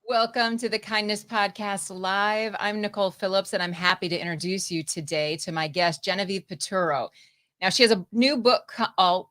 Welcome to the Kindness Podcast Live. I'm Nicole Phillips, and I'm happy to introduce you today to my guest, Genevieve Piturro. Now, she has a new book out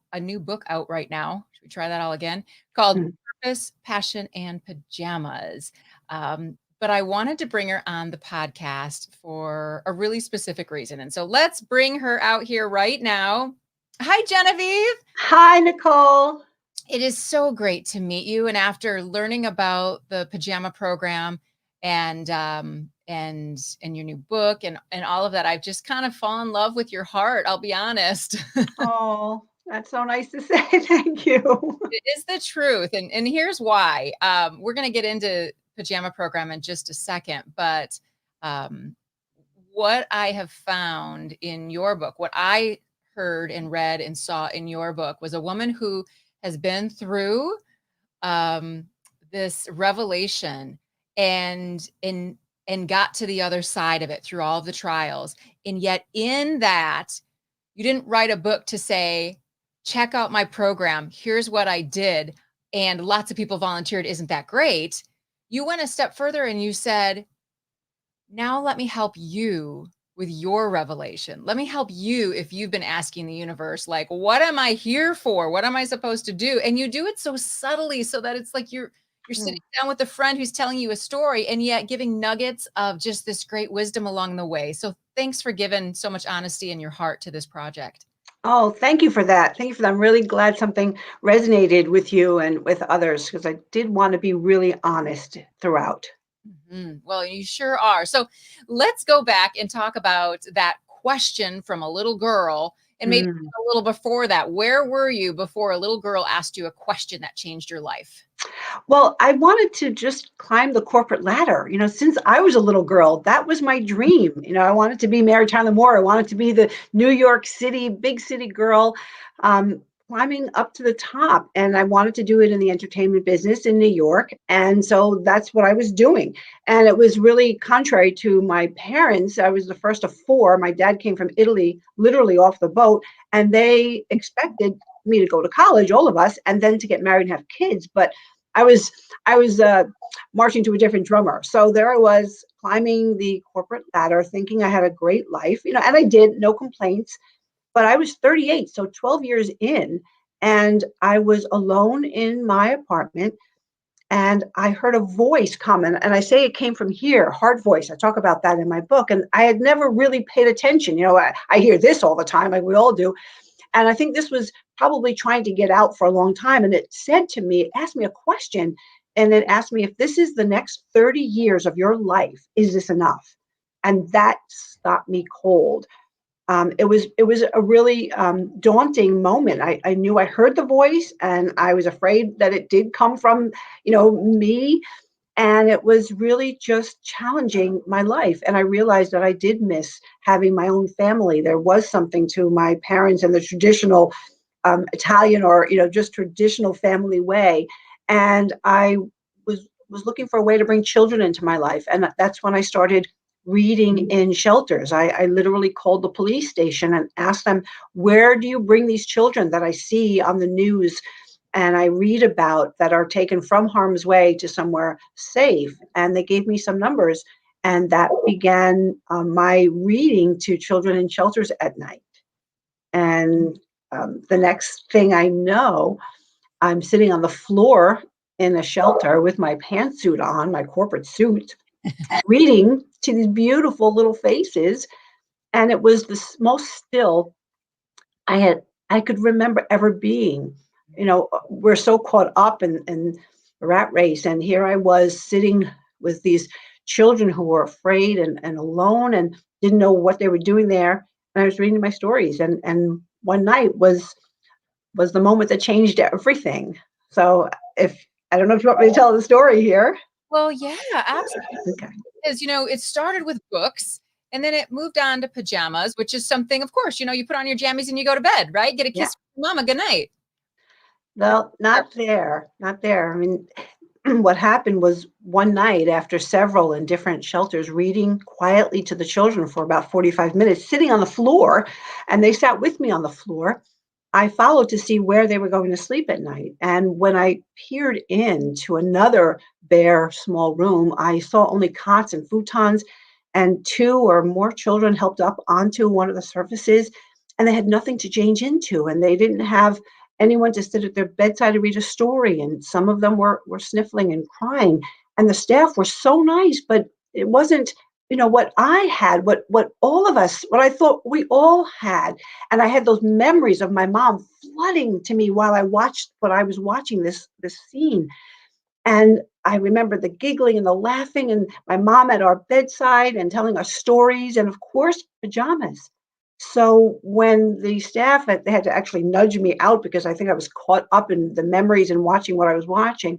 right now. Should we try that all again? Called Purpose, Passion, and Pajamas. But I wanted to bring her on the podcast for a really specific reason. And so let's bring her out here right now. Hi, Genevieve. Hi, Nicole. It is so great to meet you. And after learning about the Pajama Program and your new book and all of that, I've just kind of fallen in love with your heart. I'll be honest. Oh, that's so nice to say. Thank you. It is the truth. And here's why. We're going to get into Pajama Program in just a second. But what I have found in your book, what I heard and read and saw in your book was a woman who has been through this revelation and got to the other side of it through all of the trials. And yet in that, you didn't write a book to say, check out my program. Here's what I did. And lots of people volunteered. Isn't that great? You went a step further and you said, now let me help you with your revelation. Let me help you if you've been asking the universe, like, what am I here for? What am I supposed to do? And you do it so subtly so that it's like you're sitting down with a friend who's telling you a story and yet giving nuggets of just this great wisdom along the way. So thanks for giving so much honesty in your heart to this project. Oh, thank you for that. Thank you for that. I'm really glad something resonated with you and with others because I did want to be really honest throughout. Well, you sure are. So let's go back and talk about that question from a little girl and maybe a little before that. Where were you before a little girl asked you a question that changed your life? Well, I wanted to just climb the corporate ladder. Since I was a little girl, that was my dream. I wanted to be Mary Tyler Moore. I wanted to be the New York City, big city girl, climbing up to the top. And I wanted to do it in the entertainment business in New York. And so that's what I was doing. And it was really contrary to my parents. I was the first of four. My dad came from Italy, literally off the boat, and they expected me to go to college, all of us, and then to get married and have kids. But I was marching to a different drummer. So there I was climbing the corporate ladder, thinking I had a great life, and I did, no complaints. But I was 38, so 12 years in, and I was alone in my apartment, and I heard a voice come, and I say it came from here, heart voice. I talk about that in my book, and I had never really paid attention. I hear this all the time, like we all do. And I think this was probably trying to get out for a long time. And it asked me a question, and it asked me, if this is the next 30 years of your life, is this enough? And that stopped me cold. It was a really daunting moment. I knew I heard the voice, and I was afraid that it did come from, me. And it was really just challenging my life. And I realized that I did miss having my own family. There was something to my parents and the traditional Italian or, just traditional family way. And I was looking for a way to bring children into my life. And that's when I started reading in shelters. I literally called the police station and asked them, where do you bring these children that I see on the news and I read about that are taken from harm's way to somewhere safe? And they gave me some numbers, and that began my reading to children in shelters at night. And the next thing I know, I'm sitting on the floor in a shelter with my pantsuit on, my corporate suit, reading to these beautiful little faces. And it was the most still I could remember ever being. We're so caught up in the rat race. And here I was sitting with these children who were afraid and alone and didn't know what they were doing there. And I was reading my stories. And one night was the moment that changed everything. So I don't know if you want me to tell the story here. Well, yeah, absolutely. Okay. Because, it started with books. And then it moved on to pajamas, which is something, of course, you put on your jammies and you go to bed, right? Get a kiss from mama. Good night. Well, not there. I mean, what happened was one night after several in different shelters reading quietly to the children for about 45 minutes, sitting on the floor, and they sat with me on the floor. I followed to see where they were going to sleep at night. And when I peered into another bare, small room, I saw only cots and futons, and two or more children helped up onto one of the surfaces, and they had nothing to change into, and they didn't have anyone to sit at their bedside to read a story. And some of them were sniffling and crying. And the staff were so nice, but it wasn't, what I had, what all of us, what I thought we all had. And I had those memories of my mom flooding to me while I was watching this scene. And I remember the giggling and the laughing, and my mom at our bedside and telling us stories, and of course, pajamas. So when the staff they had to actually nudge me out because I think I was caught up in the memories and watching what I was watching,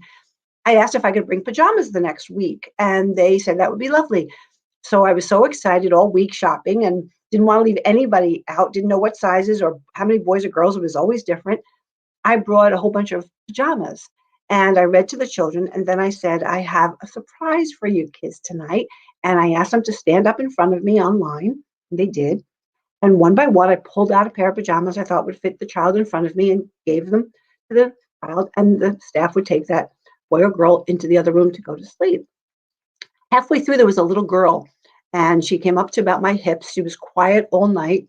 I asked if I could bring pajamas the next week, and they said that would be lovely. So I was so excited all week shopping and didn't want to leave anybody out, didn't know what sizes or how many boys or girls, it was always different. I brought a whole bunch of pajamas and I read to the children. And then I said, I have a surprise for you kids tonight. And I asked them to stand up in front of me online. And they did. And one by one, I pulled out a pair of pajamas I thought would fit the child in front of me and gave them to the child. And the staff would take that boy or girl into the other room to go to sleep. Halfway through, there was a little girl, and she came up to about my hips. She was quiet all night,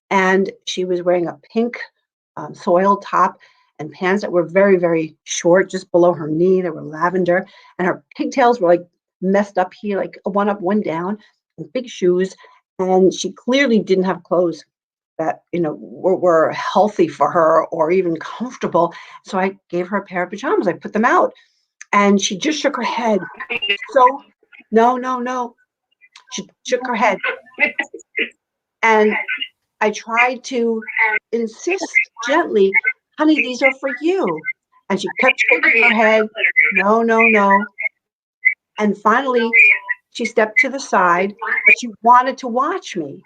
and she was wearing a pink soiled top and pants that were very, very short, just below her knee. They were lavender, and her pigtails were like messed up here, like one up, one down, and big shoes. And she clearly didn't have clothes that were healthy for her or even comfortable. So I gave her a pair of pajamas. I put them out, and she just shook her head. So no, no, no. She shook her head, and I tried to insist gently, honey, these are for you. And she kept shaking her head, no, no, no. And finally, she stepped to the side, but she wanted to watch me.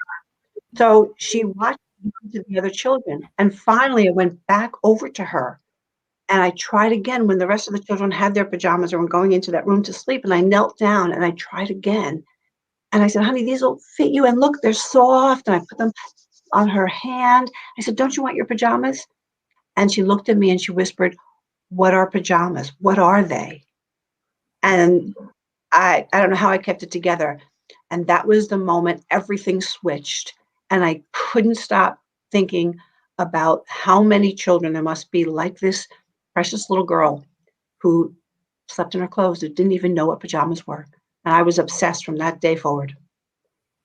So she watched me to the other children. And finally, I went back over to her. And I tried again when the rest of the children had their pajamas or were going into that room to sleep. And I knelt down and I tried again. And I said, honey, these will fit you. And look, they're soft. And I put them on her hand. I said, don't you want your pajamas? And she looked at me and she whispered, what are pajamas? What are they? And I don't know how I kept it together. And that was the moment everything switched. And I couldn't stop thinking about how many children there must be like this precious little girl who slept in her clothes, who didn't even know what pajamas were. And I was obsessed from that day forward.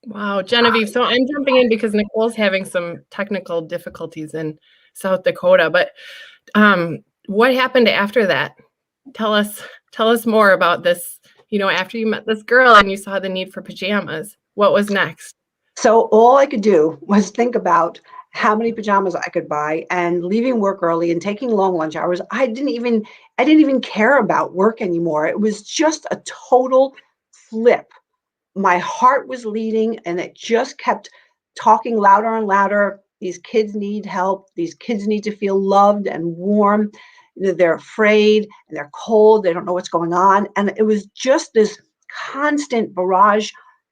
Wow, Genevieve. So I'm jumping in because Nicole's having some technical difficulties in South Dakota. But what happened after that? Tell us more about this. After you met this girl and you saw the need for pajamas, what was next? So all I could do was think about how many pajamas I could buy, and leaving work early and taking long lunch hours. I didn't even care about work anymore. It was just a total flip. My heart was leading, and it just kept talking louder and louder. These kids need help. These kids need to feel loved and warm. They're afraid and they're cold. They don't know what's going on. And it was just this constant barrage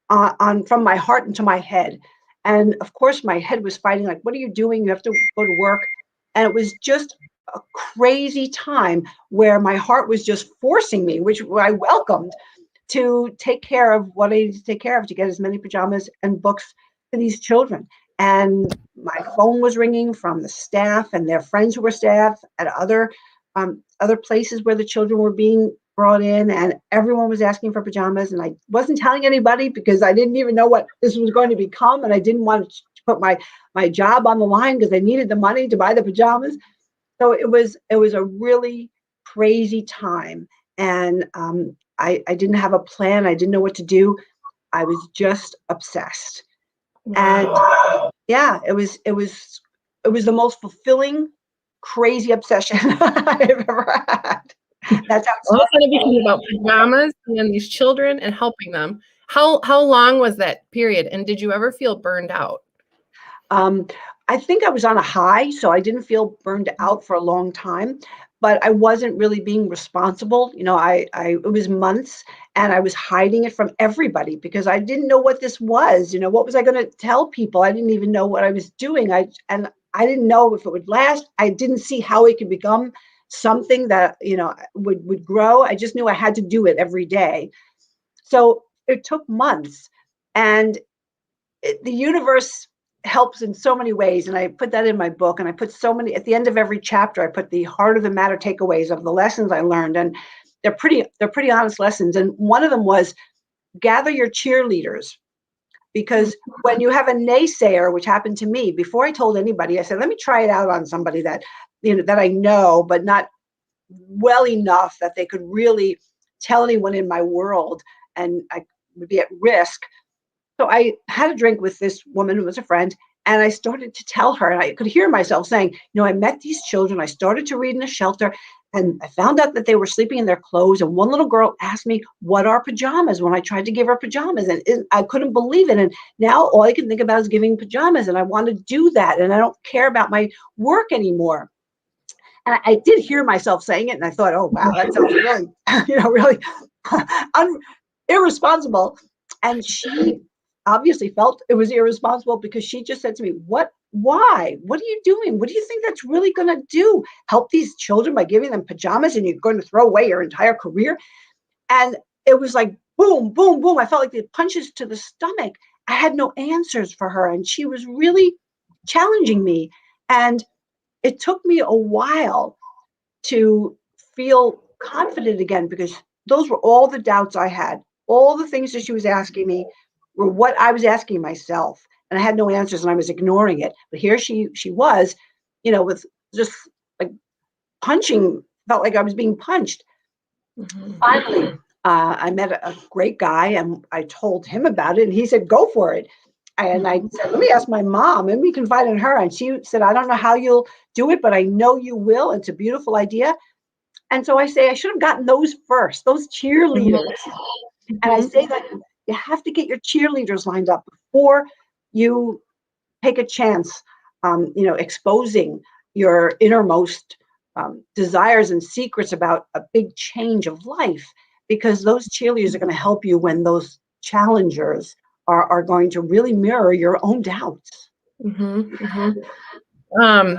on from my heart into my head. And of course, my head was fighting, like, what are you doing? You have to go to work. And it was just a crazy time where my heart was just forcing me, which I welcomed, to take care of what I needed to take care of, to get as many pajamas and books to these children. And my phone was ringing from the staff and their friends who were staff at other places where the children were being brought in, and everyone was asking for pajamas. And I wasn't telling anybody because I didn't even know what this was going to become, and I didn't want to put my job on the line because I needed the money to buy the pajamas. So it was a really crazy time, and I didn't have a plan. I didn't know what to do. I was just obsessed. Wow. And yeah, it was the most fulfilling, crazy obsession I've ever had. That's All of a sudden it became about pajamas and these children and helping them. How long was that period? And did you ever feel burned out? I think I was on a high, so I didn't feel burned out for a long time, but I wasn't really being responsible. It was months, and I was hiding it from everybody because I didn't know what this was. What was I going to tell people? I didn't even know what I was doing. And I didn't know if it would last. I didn't see how it could become something that, would grow. I just knew I had to do it every day. So it took months, and the universe helps in so many ways. And I put that in my book, and I put so many, at the end of every chapter, I put the heart of the matter takeaways of the lessons I learned. And they're pretty honest lessons. And one of them was gather your cheerleaders, because when you have a naysayer, which happened to me, before I told anybody, I said, let me try it out on somebody that, that I know, but not well enough that they could really tell anyone in my world, and I would be at risk. So I had a drink with this woman who was a friend, and I started to tell her, and I could hear myself saying, I met these children. I started to read in a shelter, and I found out that they were sleeping in their clothes. And one little girl asked me, what are pajamas, when I tried to give her pajamas. And I couldn't believe it. And now all I can think about is giving pajamas. And I want to do that. And I don't care about my work anymore. And I did hear myself saying it. And I thought, oh, wow, that sounds really, really irresponsible. And she obviously felt it was irresponsible, because she just said to me, why? What are you doing? What do you think that's really going to do? Help these children by giving them pajamas, and you're going to throw away your entire career? And it was like, boom, boom, boom. I felt like the punches to the stomach. I had no answers for her, and she was really challenging me. And it took me a while to feel confident again, because those were all the doubts I had. All the things that she was asking me were what I was asking myself, and I had no answers, and I was ignoring it. But here she was, with just like punching, felt like I was being punched. Mm-hmm. Finally, I met a great guy, and I told him about it, and he said, go for it. And I said, let me ask my mom, and we confide in her. And she said, I don't know how you'll do it, but I know you will. It's a beautiful idea. And so I say, I should have gotten those first, those cheerleaders. Mm-hmm. And I say that you have to get your cheerleaders lined up before you take a chance, exposing your innermost desires and secrets about a big change of life, because those cheerleaders are going to help you when those challengers are going to really mirror your own doubts. Mm-hmm, mm-hmm.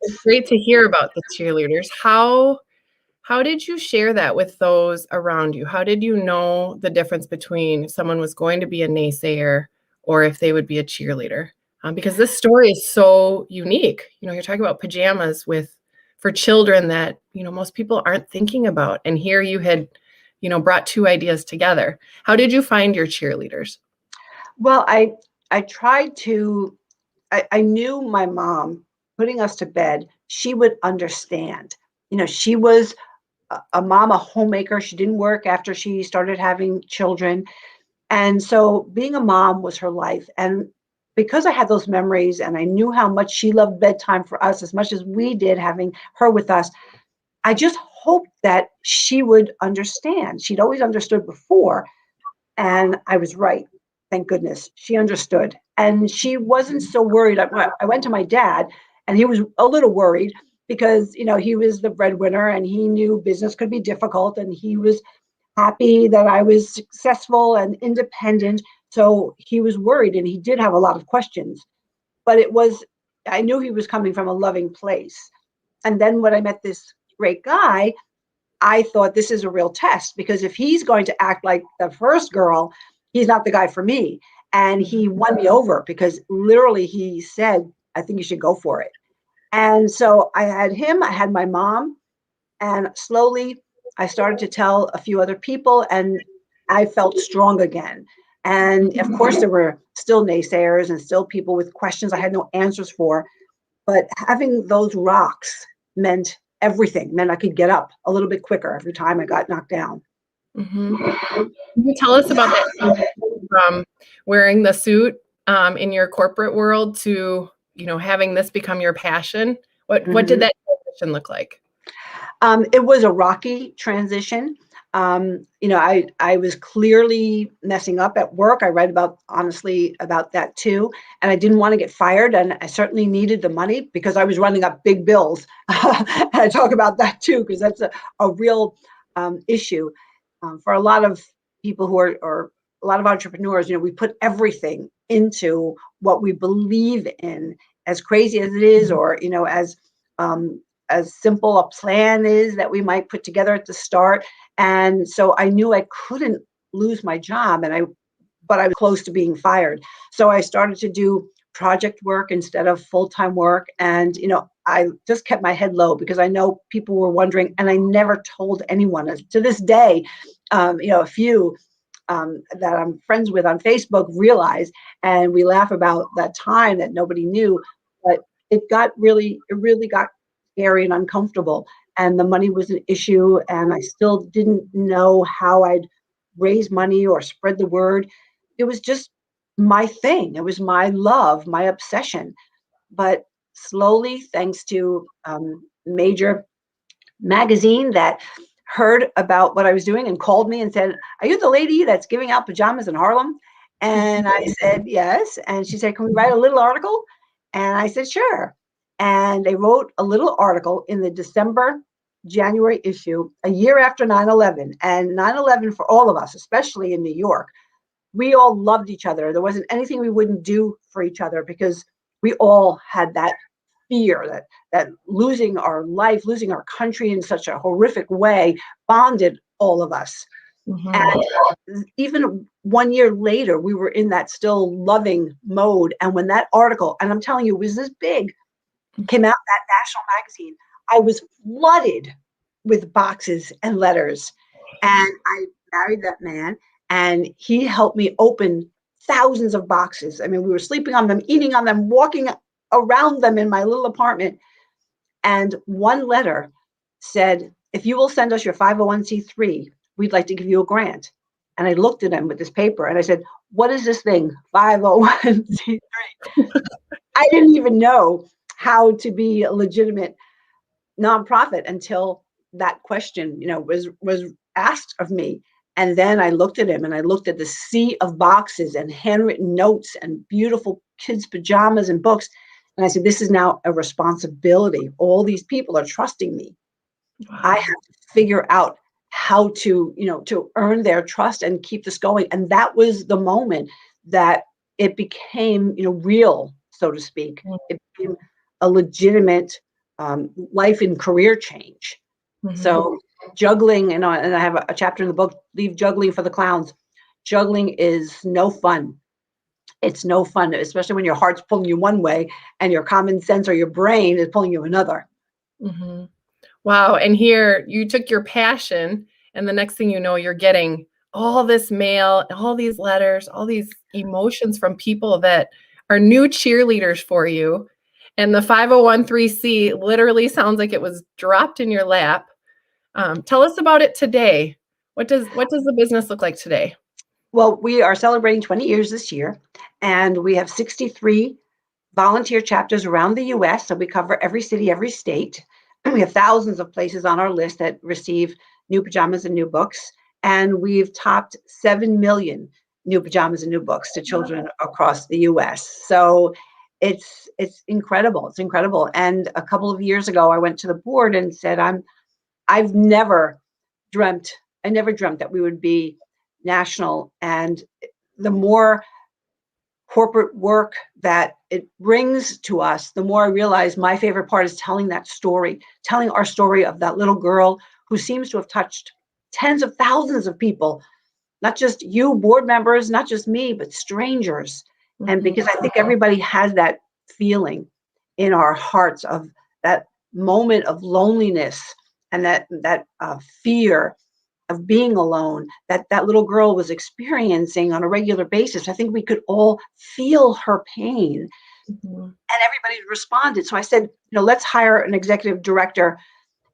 It's great to hear about the cheerleaders. How did you share that with those around you? How did you know the difference between if someone was going to be a naysayer or if they would be a cheerleader? Because this story is so unique. You're talking about pajamas for children that, most people aren't thinking about. And here you had, brought two ideas together. How did you find your cheerleaders? Well, I tried to, I knew my mom putting us to bed, she would understand. She was a mom, a homemaker. She didn't work after she started having children. And so being a mom was her life. And because I had those memories, and I knew how much she loved bedtime for us as much as we did having her with us, I just hoped that she would understand. She'd always understood before. And I was right. Thank goodness. She understood. And she wasn't so worried. I went to my dad, and he was a little worried, because, he was the breadwinner, and he knew business could be difficult, and he was happy that I was successful and independent. So he was worried, and he did have a lot of questions, but I knew he was coming from a loving place. And then when I met this great guy, I thought, this is a real test, because if he's going to act like the first girl, he's not the guy for me. And he won me over, because literally he said, I think you should go for it. And so I had him, I had my mom, and slowly I started to tell a few other people, and I felt strong again. And of course, there were still naysayers and still people with questions I had no answers for. But having those rocks meant everything, meant I could get up a little bit quicker every time I got knocked down. Mm-hmm. Can you tell us about that, from wearing the suit in your corporate world to, having this become your passion? What did that transition look like? It was a rocky transition. I was clearly messing up at work. I read honestly about that too. And I didn't want to get fired. And I certainly needed the money, because I was running up big bills. And I talk about that too, because that's a real issue for a lot of people or a lot of entrepreneurs. We put everything into what we believe in. as crazy as it is, or as simple a plan is that we might put together at the start. And so I knew I couldn't lose my job, but I was close to being fired. So I started to do project work instead of full-time work. And, I just kept my head low because I know people were wondering, and I never told anyone. To this day, a few that I'm friends with on Facebook realize, and we laugh about that time that nobody knew, but it really got scary and uncomfortable. And the money was an issue, and I still didn't know how I'd raise money or spread the word. It was just my thing. It was my love, my obsession. But slowly, thanks to major magazine that heard about what I was doing and called me and said, "Are you the lady that's giving out pajamas in Harlem?" And I said, "Yes." And she said, "Can we write a little article?" And I said, "Sure." And they wrote a little article in the January issue, a year after 9/11. And 9/11 for all of us, especially in New York, we all loved each other. There wasn't anything we wouldn't do for each other because we all had that fear that losing our life, losing our country in such a horrific way bonded all of us. Mhm. And even 1 year later, we were in that still loving mode. And when that article, and I'm telling you, it was this big, came out in that national magazine, I was flooded with boxes and letters. And I married that man, and he helped me open thousands of boxes. I mean, we were sleeping on them, eating on them, walking around them in my little apartment. And one letter said, "If you will send us your 501c3, we'd like to give you a grant." And I looked at him with this paper and I said, "What is this thing, 501c3?" I didn't even know how to be a legitimate nonprofit until that question, was asked of me. And then I looked at him and I looked at the sea of boxes and handwritten notes and beautiful kids' pajamas and books. And I said, "This is now a responsibility. All these people are trusting me. I have to figure out how to earn their trust and keep this going." And that was the moment that it became, real, so to speak. It became a legitimate life and career change. Mhm. So juggling, and I have a chapter in the book, "Leave Juggling for the Clowns." Juggling is no fun. It's no fun, especially when your heart's pulling you one way and your common sense or your brain is pulling you another. Mhm. Wow. And here you took your passion, and the next thing you know, you're getting all this mail, all these letters, all these emotions from people that are new cheerleaders for you. And the 501(c)(3) literally sounds like it was dropped in your lap. Tell us about it today. What does the business look like today? Well, we are celebrating 20 years this year, and we have 63 volunteer chapters around the US. So we cover every city, every state. We have thousands of places on our list that receive new pajamas and new books. And we've topped 7 million new pajamas and new books to children across the US. So it's incredible. It's incredible. And a couple of years ago, I went to the board and said, I've never dreamt, I never dreamt that we would be national. And the more corporate work that it brings to us, the more I realize my favorite part is telling that story, telling our story of that little girl who seems to have touched tens of thousands of people, not just you board members, not just me, but strangers. And because I think everybody has that feeling in our hearts of that moment of loneliness and that fear of being alone that little girl was experiencing on a regular basis. I think we could all feel her pain, Mhm. and everybody responded. So I said, let's hire an executive director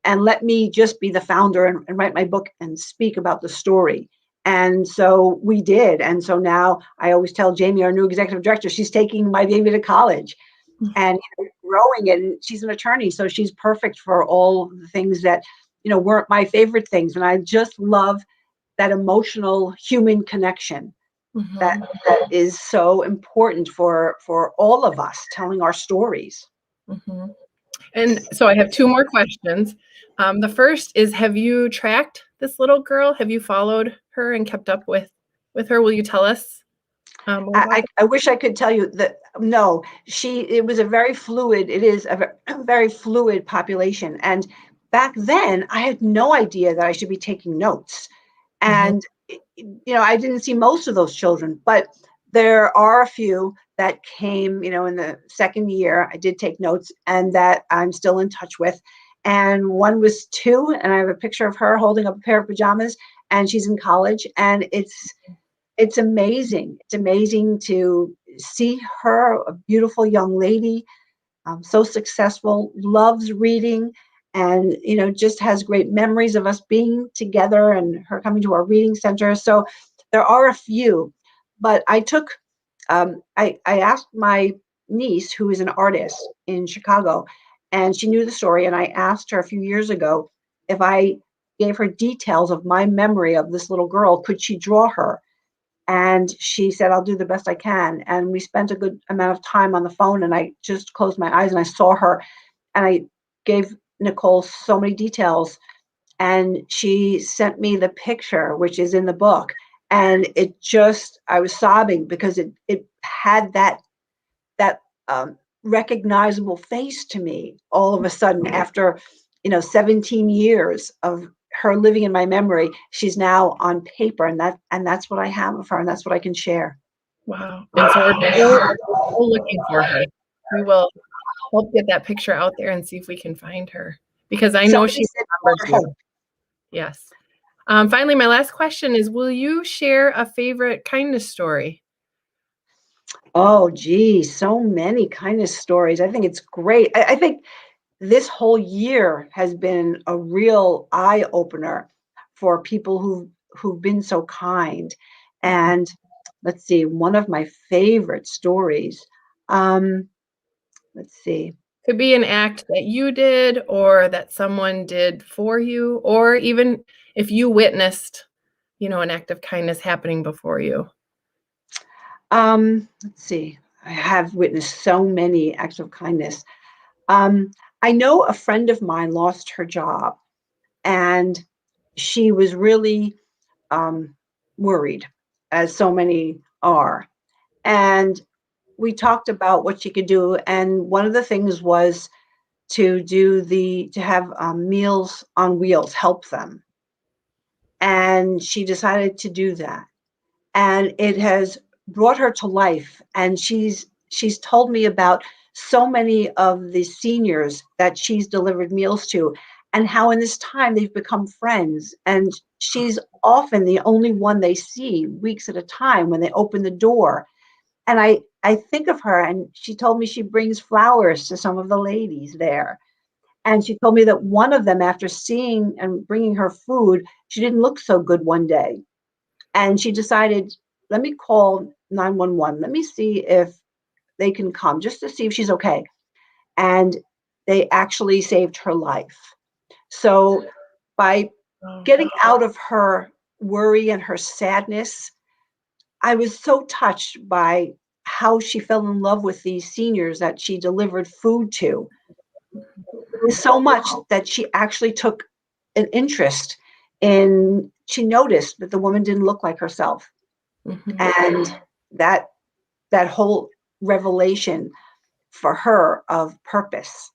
and let me just be the founder and write my book and speak about the story. And so we did. And so now I always tell Jamie, our new executive director, she's taking my baby to college and growing it. And she's an attorney, so she's perfect for all the things that weren't my favorite things. And I just love that emotional human connection that Mhm. that is so important for all of us telling our stories. Mhm. And so I have two more questions. The first is, have you tracked this little girl? Have you followed her and kept up with her? Will you tell us? What about I wish I could tell you that no, it was a very fluid, it is a very fluid population. And back then I had no idea that I should be taking notes. And, I didn't see most of those children, but there are a few that came, in the second year. I did take notes and that I'm still in touch with. And one was 2, and I have a picture of her holding up a pair of pajamas, and she's in college. And it's amazing. It's amazing to see her, a beautiful young lady, so successful, loves reading, and just has great memories of us being together and her coming to our reading center. So there are a few, but I asked my niece, who is an artist in Chicago, and she knew the story. And I asked her a few years ago if I gave her details of my memory of this little girl, could she draw her? And she said, I'll do the best I can. And we spent a good amount of time on the phone, and I just closed my eyes and I saw her, and I gave Nicole so many details, and she sent me the picture, which is in the book. And I was sobbing because it had that recognizable face to me all of a sudden after 17 years of her living in my memory. She's now on paper, and that's what I have of her, and that's what I can share. Wow. And so we're looking for her. We will help get that picture out there and see if we can find her, because I know she remembers you. Yes. Finally, my last question is, will you share a favorite kindness story? Oh, geez, so many kindness stories. I think it's great. I think this whole year has been a real eye opener for people who've been so kind. And let's see, one of my favorite stories. Let's see. Could be an act that you did or that someone did for you, or even if you witnessed, an act of kindness happening before you. Let's see. I have witnessed so many acts of kindness. I know a friend of mine lost her job, and she was really worried, as so many are. And we talked about what she could do, and one of the things was to have Meals on Wheels help them. And she decided to do that, and it has brought her to life. And she's told me about so many of the seniors that she's delivered meals to, and how in this time they've become friends, and she's often the only one they see weeks at a time when they open the door. And I think of her, and she told me she brings flowers to some of the ladies there. And she told me that one of them, after seeing and bringing her food, she didn't look so good one day. And she decided, let me call 911. Let me see if they can come, just to see if she's okay. And they actually saved her life. So by getting out of her worry and her sadness, I was so touched by how she fell in love with these seniors that she delivered food to. So much that she actually took an interest in, she noticed that the woman didn't look like herself. And that whole revelation for her of purpose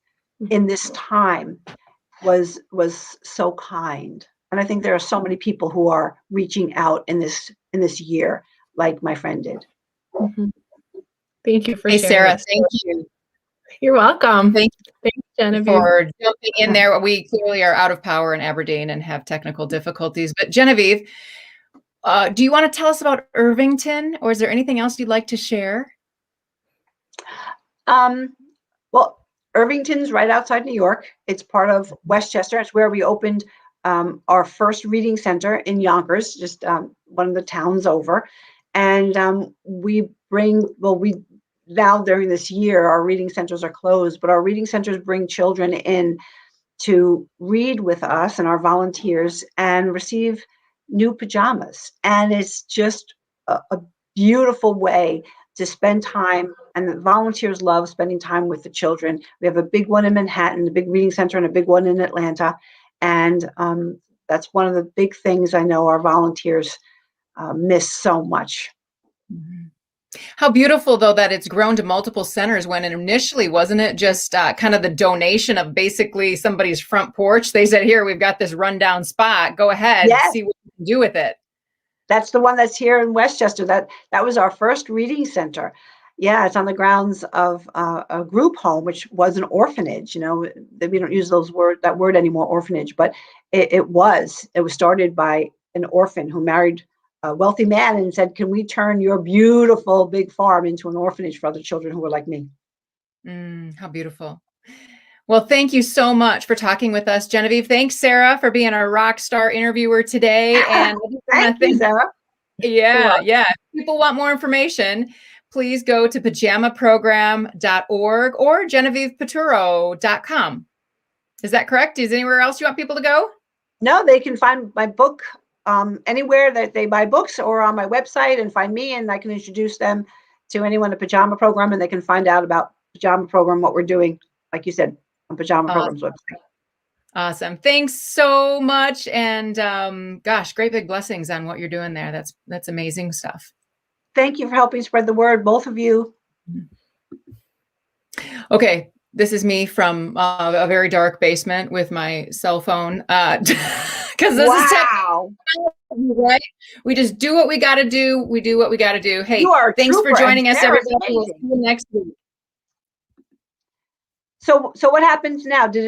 in this time was so kind. And I think there are so many people who are reaching out in this year, like my friend did. Thank you for Hey, sharing. Sarah, thank you. You're welcome. Thank Thanks, Genevieve. for jumping in there. We clearly are out of power in Aberdeen and have technical difficulties. But Genevieve, do you want to tell us about Irvington, or is there anything else you'd like to share? Well, Irvington's right outside New York. It's part of Westchester. It's where we opened our first reading center in Yonkers, just one of the towns over. And now during this year, our reading centers are closed, but our reading centers bring children in to read with us and our volunteers and receive new pajamas. And it's just a beautiful way to spend time, and the volunteers love spending time with the children. We have a big one in Manhattan, a big reading center, and a big one in Atlanta. And that's one of the big things I know our volunteers miss so much. How beautiful, though, that it's grown to multiple centers when initially, wasn't it just kind of the donation of basically somebody's front porch? They said, here, we've got this rundown spot. Go ahead, Yes, see what you can do with it. that's the one that's here in Westchester. That was our first reading center. Yeah, it's on the grounds of a group home, which was an orphanage. You know, we don't use that word anymore, orphanage, but it was started by an orphan who married a wealthy man and said, "Can we turn your beautiful big farm into an orphanage for other children who were like me?" How beautiful. Well, thank you so much for talking with us, Genevieve. Thanks, Sarah, for being our rock star interviewer today. And Thank you, Sarah. yeah. If people want more information, please go to pajamaprogram.org or GenevievePiturro.com. Is that correct? Is anywhere else you want people to go? No, they can find my book anywhere that they buy books, or on my website, and find me, and I can introduce them to anyone at Pajama Program, and they can find out about Pajama Program, what we're doing, like you said, on Pajama Program's website. Awesome. Thanks so much. And gosh, great big blessings on what you're doing there. That's amazing stuff. Thank you for helping spread the word, both of you. Okay. This is me from a very dark basement with my cell phone. Because this is right? We just do what we got to do. We do what we got to do. Hey, thanks for joining us, everybody. We'll see you next week. So what happens now? Did